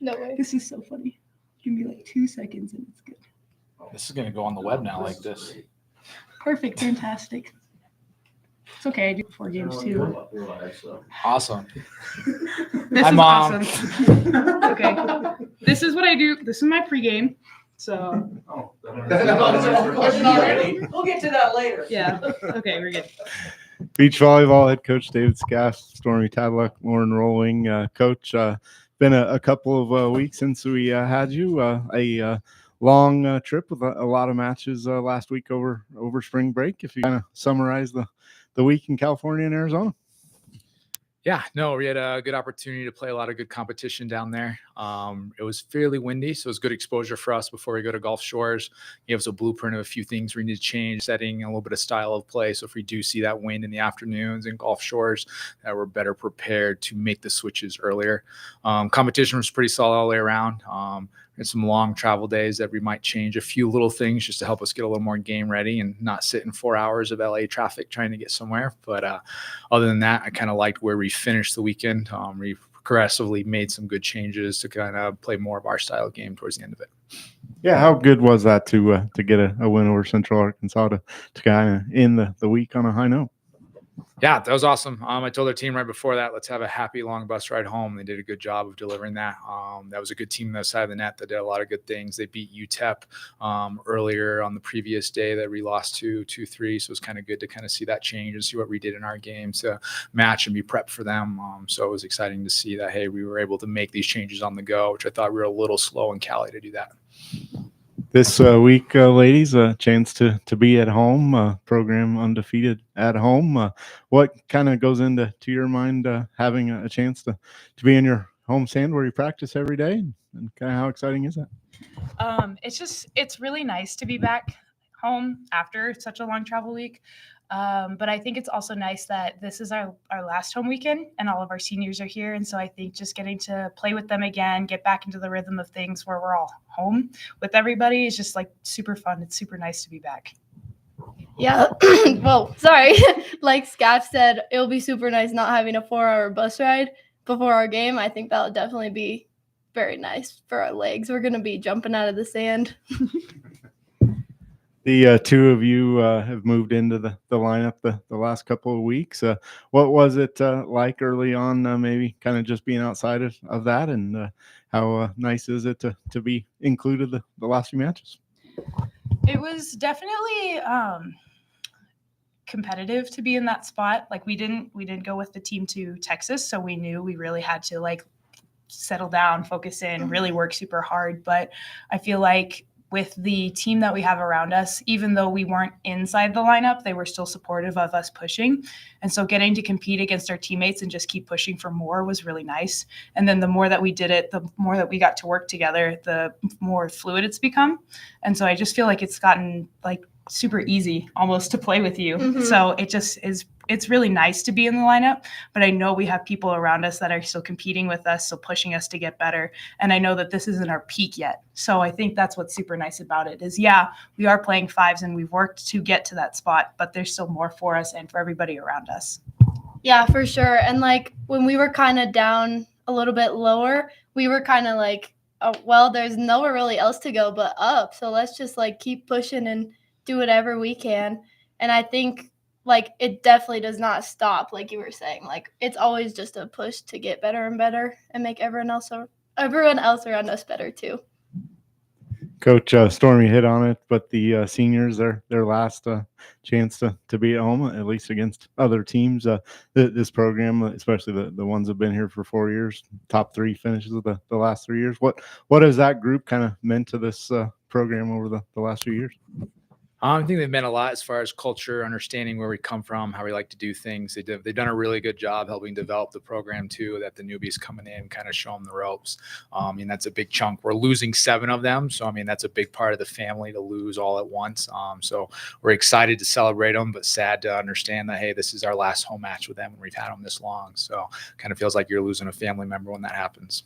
No way. This is so funny. Give me like 2 seconds and it's good. This is going to go on the web now like this. Perfect. Fantastic. It's okay. I do 4 games too. Awesome. This Hi, is Mom. awesome. Okay. This is what I do. This is my pregame. So. We'll get to that later. Yeah. Okay, we're good. Beach volleyball head coach David Skaff, Stormi Tadlock, Lauren Rohlwing. Coach, been a couple of weeks since we had you. A long trip with a lot of matches last week over spring break. If you kind of summarize the week in California and Arizona. Yeah, no, we had a good opportunity to play a lot of good competition down there. It was fairly windy, so it was good exposure for us before we go to Gulf Shores. It was a blueprint of a few things we need to change, setting a little bit of style of play. So if we do see that wind in the afternoons in Gulf Shores, that we're better prepared to make the switches earlier. Competition was pretty solid all the way around. And some long travel days that we might change a few little things just to help us get a little more game ready and not sit in 4 hours of LA traffic trying to get somewhere. But other than that, I kind of liked where we finished the weekend. We progressively made some good changes to kind of play more of our style of game towards the end of it. Yeah, how good was that to get a win over Central Arkansas to kind of end the week on a high note? Yeah, that was awesome. I told their team right before that, let's have a happy long bus ride home. They did a good job of delivering that. That was a good team on the side of the net that did a lot of good things. They beat UTEP earlier on the previous day that we lost to 2-3. So it was kind of good to kind of see that change and see what we did in our game to match and be prepped for them. So it was exciting to see that, hey, we were able to make these changes on the go, which I thought we were a little slow in Cali to do that. This week, ladies, a chance to be at home, program undefeated at home. What kind of goes into your mind having a chance to be in your home stand where you practice every day? And kind of how exciting is that? It's really nice to be back home after such a long travel week. But I think it's also nice that this is our last home weekend and all of our seniors are here. And so I think just getting to play with them again, get back into the rhythm of things where we're all home with everybody is just like super fun. It's super nice to be back. Yeah. Well, sorry. Like Skaff said, it'll be super nice not having a 4-hour bus ride before our game. I think that'll definitely be very nice for our legs. We're going to be jumping out of the sand. The two of you have moved into the lineup the last couple of weeks. What was it like early on, maybe kind of just being outside of that, and how nice is it to be included the last few matches? It was definitely competitive to be in that spot. Like we didn't go with the team to Texas, so we knew we really had to like settle down, focus in, really work super hard. But I feel like with the team that we have around us, even though we weren't inside the lineup, they were still supportive of us pushing. And so getting to compete against our teammates and just keep pushing for more was really nice. And then the more that we did it, the more that we got to work together, the more fluid it's become. And so I just feel like it's gotten like super easy almost to play with you. Mm-hmm. So it just is, it's really nice to be in the lineup, but I know we have people around us that are still competing with us, so pushing us to get better. And I know that this isn't our peak yet. So I think that's what's super nice about it is, yeah, we are playing fives and we've worked to get to that spot, but there's still more for us and for everybody around us. Yeah, for sure. And like when we were kind of down a little bit lower, we were kind of like, oh, well, there's nowhere really else to go but up. So let's just like keep pushing and do whatever we can. And I think like it definitely does not stop, like you were saying. Like it's always just a push to get better and better and make everyone else around us better too. Coach, Stormi hit on it, but the seniors, their last chance to be at home, at least against other teams. This program, especially the ones that have been here for 4 years, top 3 finishes of the last 3 years. What has that group kind of meant to this program over the last few years? I think they've meant a lot as far as culture, understanding where we come from, how we like to do things. They've done a really good job helping develop the program too, that the newbies coming in kind of show them the ropes. And that's a big chunk. We're losing 7 of them. So, I mean, that's a big part of the family to lose all at once. So we're excited to celebrate them, but sad to understand that, hey, this is our last home match with them and we've had them this long. So kind of feels like you're losing a family member when that happens.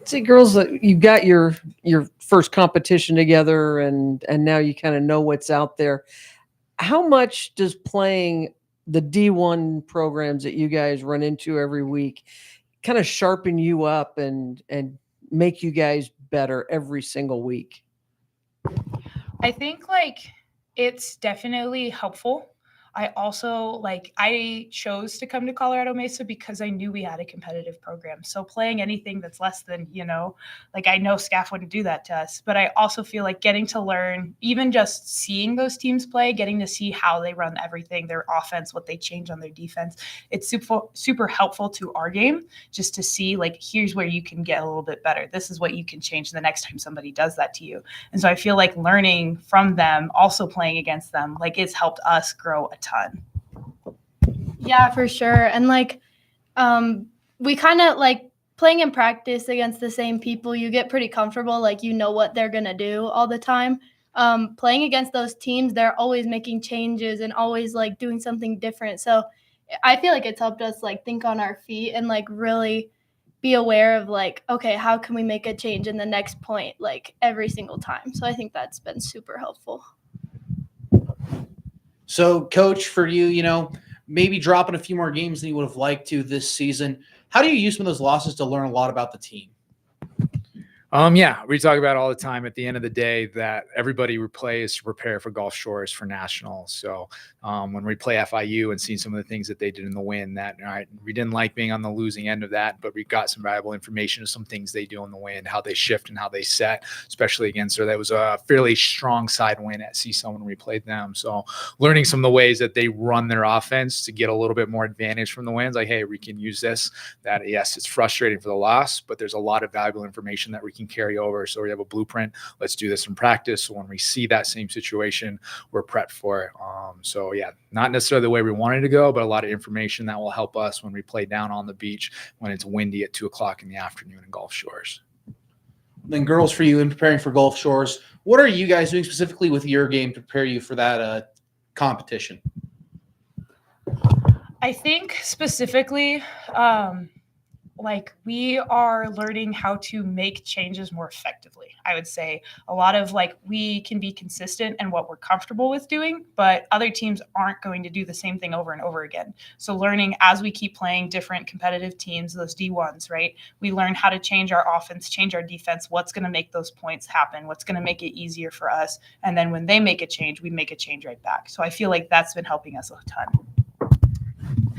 See, girls, you've got your first competition together, and now you kind of know what's out there. How much does playing the D1 programs that you guys run into every week kind of sharpen you up and make you guys better every single week? I think like it's definitely helpful. I also I chose to come to Colorado Mesa because I knew we had a competitive program. So playing anything that's less than, I know Skaff wouldn't do that to us, but I also feel like getting to learn, even just seeing those teams play, getting to see how they run everything, their offense, what they change on their defense. It's super, super helpful to our game just to see here's where you can get a little bit better. This is what you can change the next time somebody does that to you. And so I feel like learning from them, also playing against them, it's helped us grow a ton. Yeah, for sure. And we kind of playing in practice against the same people, you get pretty comfortable, you know what they're going to do all the time. Playing against those teams, they're always making changes and always doing something different. So I feel like it's helped us think on our feet and really be aware of okay, how can we make a change in the next point every single time. So I think that's been super helpful. So, Coach, for you, maybe dropping a few more games than you would have liked to this season, how do you use some of those losses to learn a lot about the team? Yeah, we talk about all the time at the end of the day that everybody we play is to prepare for Gulf Shores for nationals. So when we play FIU and seeing some of the things that they did in the win, we didn't like being on the losing end of that, but we got some valuable information of some things they do in the win, how they shift and how they set, especially against her. That was a fairly strong side win at CSUN when we played them. So learning some of the ways that they run their offense to get a little bit more advantage from the wins, hey, we can use this. That, yes, it's frustrating for the loss, but there's a lot of valuable information that we can carry over. So we have a blueprint. Let's do this in practice. So when we see that same situation, we're prepped for it. So yeah, not necessarily the way we wanted to go, but a lot of information that will help us when we play down on the beach when it's windy at 2:00 in the afternoon in Gulf Shores. Then girls, for you in preparing for Gulf Shores, what are you guys doing specifically with your game to prepare you for that competition? I think specifically, we are learning how to make changes more effectively. I would say a lot of we can be consistent in what we're comfortable with doing, but other teams aren't going to do the same thing over and over again. So learning as we keep playing different competitive teams, those D1s, right? We learn how to change our offense, change our defense, what's going to make those points happen, what's going to make it easier for us. And then when they make a change, we make a change right back. So I feel like that's been helping us a ton.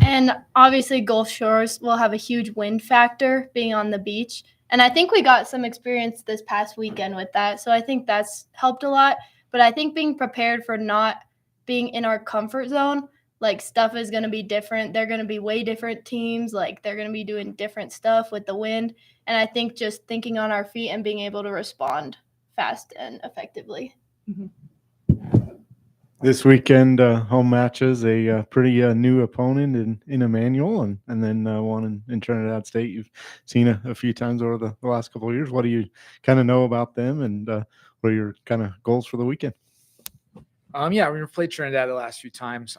And obviously Gulf Shores will have a huge wind factor being on the beach. And I think we got some experience this past weekend with that. So I think that's helped a lot. But I think being prepared for not being in our comfort zone, stuff is going to be different. They're going to be way different teams. They're going to be doing different stuff with the wind. And I think just thinking on our feet and being able to respond fast and effectively. Mm-hmm. This weekend, home matches, a pretty new opponent in Emmanuel and then one in Trinidad State. You've seen a few times over the last couple of years. What do you kind of know about them, and what are your kind of goals for the weekend? Yeah, we've played Trinidad the last few times.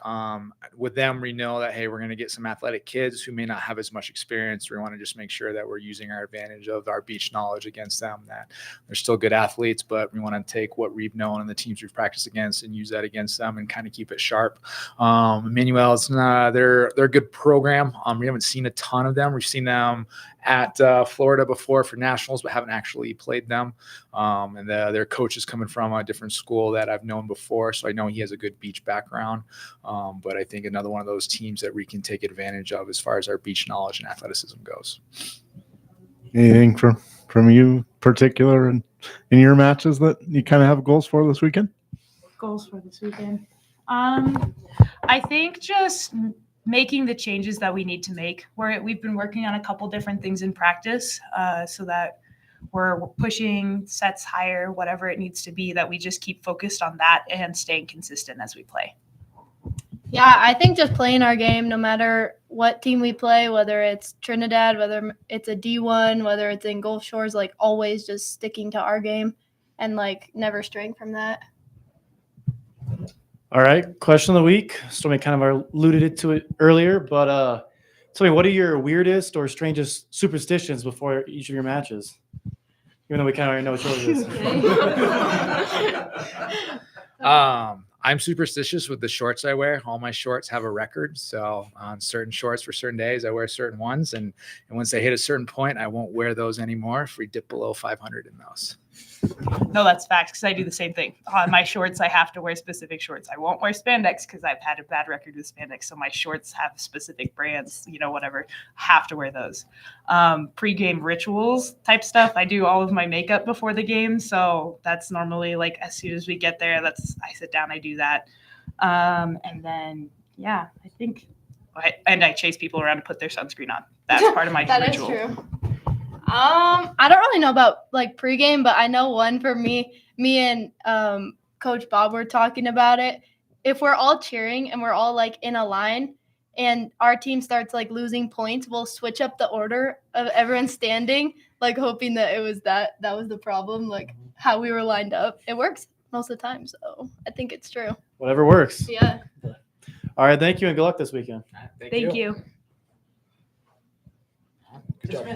With them, we know that, hey, we're going to get some athletic kids who may not have as much experience. We want to just make sure that we're using our advantage of our beach knowledge against them, that they're still good athletes, but we want to take what we've known and the teams we've practiced against and use that against them and kind of keep it sharp. Emmanuel, they're a good program. We haven't seen a ton of them. We've seen them at Florida before for nationals, but haven't actually played them. And their coach is coming from a different school that I've known before, so I know he has a good beach background. But I think another one of those teams that we can take advantage of as far as our beach knowledge and athleticism goes. Anything from you particular in your matches that you kind of have goals for this weekend? Goals for this weekend. I think just making the changes that we need to make. We've been working on a couple different things in practice so that we're pushing sets higher, whatever it needs to be, that we just keep focused on that and staying consistent as we play. Yeah, I think just playing our game, no matter what team we play, whether it's Trinidad, whether it's a D1, whether it's in Gulf Shores, always just sticking to our game and never straying from that. All right, question of the week. Stormi kind of alluded to it earlier, but tell me, what are your weirdest or strangest superstitions before each of your matches? Even though we kind of already know what yours is. I'm superstitious with the shorts I wear. All my shorts have a record. So on certain shorts for certain days, I wear certain ones. And once they hit a certain point, I won't wear those anymore if we dip below 500 in those. No, that's facts because I do the same thing. On my shorts, I have to wear specific shorts. I won't wear spandex because I've had a bad record with spandex. So my shorts have specific brands, whatever. Have to wear those. Pre-game rituals type stuff. I do all of my makeup before the game. So that's normally like as soon as we get there, I sit down, I do that. And then, yeah, I think, I chase people around to put their sunscreen on. That's part of my ritual. That is true. I don't really know about like pregame, but I know one for me and Coach Bob were talking about it. If we're all cheering and we're all like in a line and our team starts like losing points, we'll switch up the order of everyone standing, like hoping that it was that was the problem, like how we were lined up. It works most of the time, so I think it's true. Whatever works. Yeah. All right. Thank you and good luck this weekend. Thank you. Good job.